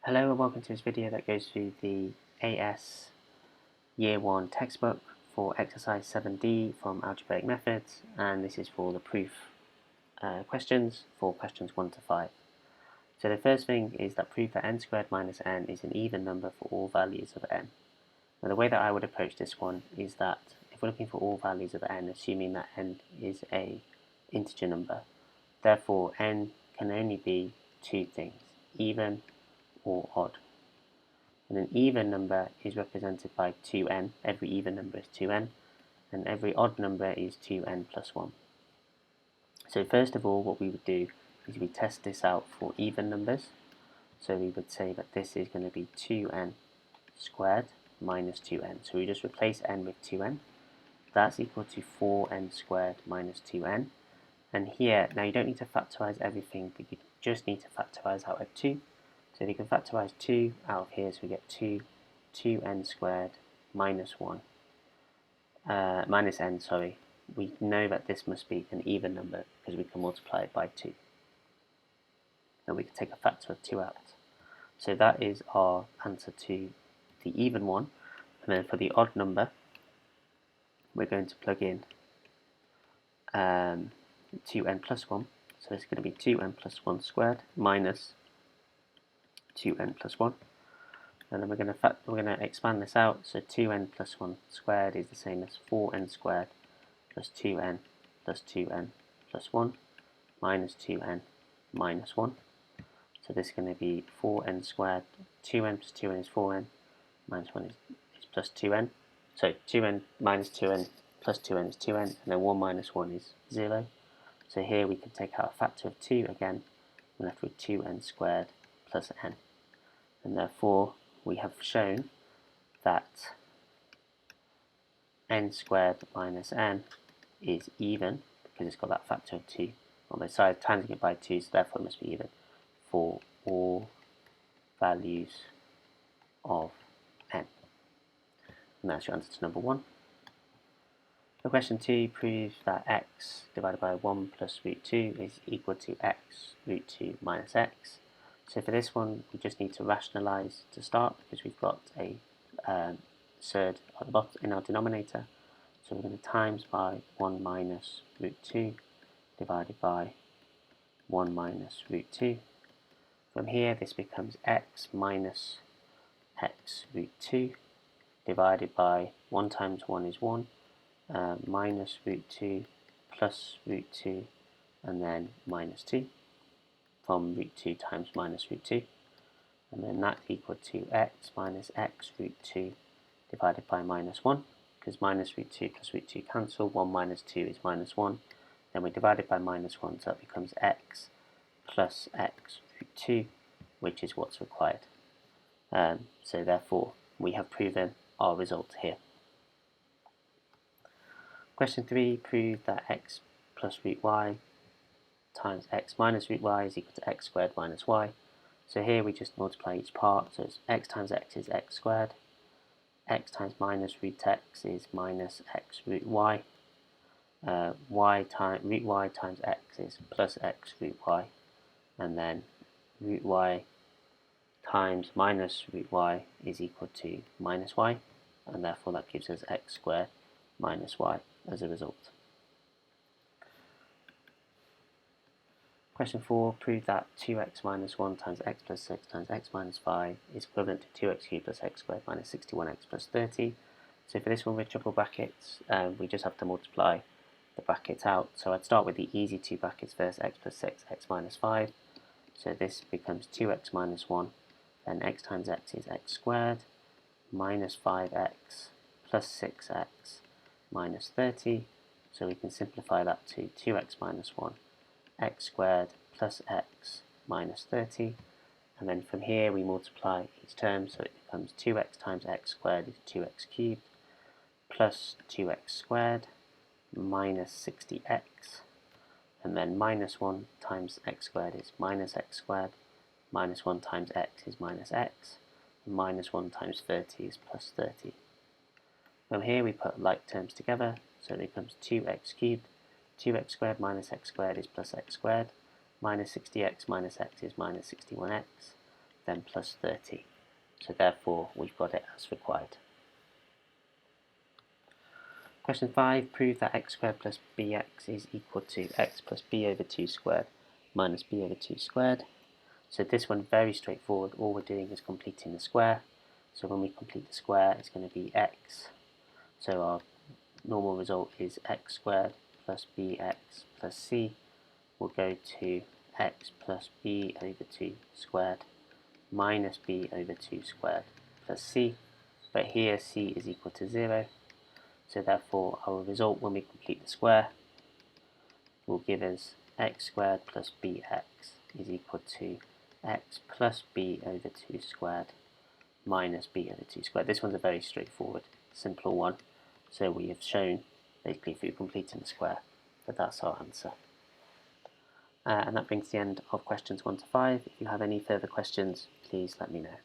Hello and welcome to this video that goes through the AS Year 1 textbook for exercise 7D from Algebraic Methods, and this is for the proof questions for questions 1 to 5. So the first thing is that prove that n squared minus n is an even number for all values of n. Now the way that I would approach this one is that if we're looking for all values of n, assuming that n is a integer number, therefore n can only be two things, even or odd. And an even number is represented by 2n, every even number is 2n, and every odd number is 2n plus 1. So first of all, what we would do is we test this out for even numbers. So we would say that this is going to be 2n squared minus 2n. So we just replace n with 2n. That's equal to 4n squared minus 2n. And here, now you don't need to factorize everything, but you just need to factorize out at 2. So we can factorize 2 out of here, so we get 2n squared minus 1, minus n, sorry. We know that this must be an even number because we can multiply it by 2. And we can take a factor of 2 out. So that is our answer to the even one. And then for the odd number, we're going to plug in 2n plus 1. So it's going to be 2n plus 1 squared minus 2n plus 1, and then we're going to expand this out. So 2n plus 1 squared is the same as 4n squared plus 2n plus 2n plus 1 minus 2n minus 1. So this is going to be 4n squared. 2n plus 2n is 4n, minus 1 is plus 2n. So 2n minus 2n plus 2n is 2n, and then 1 minus 1 is 0. So here we can take out a factor of 2 again. We're left with 2n squared plus n. And therefore we have shown that n squared minus n is even, because it's got that factor of 2 on both sides, timesing it by 2, so therefore it must be even for all values of n. And that's your answer to number 1. For question 2, prove that x divided by 1 plus root 2 is equal to x root 2 minus x. So for this one, we just need to rationalize to start because we've got a surd at the bottom in our denominator. So we're going to times by 1 minus root 2 divided by 1 minus root 2. From here, this becomes x minus x root 2 divided by 1 times 1 is 1, minus root 2 plus root 2, and then minus 2. From root 2 times minus root 2, and then that's equal to x minus x root 2 divided by minus 1, because minus root 2 plus root 2 cancel, 1 minus 2 is minus 1, then we divide it by minus 1, so that becomes x plus x root 2, which is what's required. So therefore, we have proven our result here. Question 3, prove that x plus root y times x minus root y is equal to x squared minus y. So here we just multiply each part, so it's x times x is x squared, x times minus root x is minus x root y, root y times x is plus x root y, and then root y times minus root y is equal to minus y, and therefore that gives us x squared minus y as a result. Question 4, prove that 2x minus 1 times x plus 6 times x minus 5 is equivalent to 2x cubed plus x squared minus 61x plus 30. So for this one with triple brackets, we just have to multiply the brackets out. So I'd start with the easy two brackets first, x plus 6, x minus 5. So this becomes 2x minus 1, then x times x is x squared, minus 5x plus 6x minus 30. So we can simplify that to 2x minus 1. X squared plus x minus 30, and then from here we multiply each term, so it becomes 2x times x squared is 2x cubed plus 2x squared minus 60x, and then minus 1 times x squared is minus x squared, minus 1 times x is minus x, and minus 1 times 30 is plus 30. From here we put like terms together, so it becomes 2x cubed. 2x squared minus x squared is plus x squared, minus 60x minus x is minus 61x, then plus 30. So therefore we've got it as required. Question 5, prove that x squared plus bx is equal to x plus b over 2 squared minus b over 2 squared. So this one, very straightforward. All we're doing is completing the square. So when we complete the square, it's going to be x. So our normal result is x squared plus bx plus c will go to x plus b over 2 squared minus b over 2 squared plus c. But here c is equal to 0. So therefore our result when we complete the square will give us x squared plus bx is equal to x plus b over 2 squared minus b over 2 squared. This one's a very straightforward, simple one. So we have shown basically through completing the square that that's our answer. And that brings the end of questions 1 to 5. If you have any further questions, please let me know.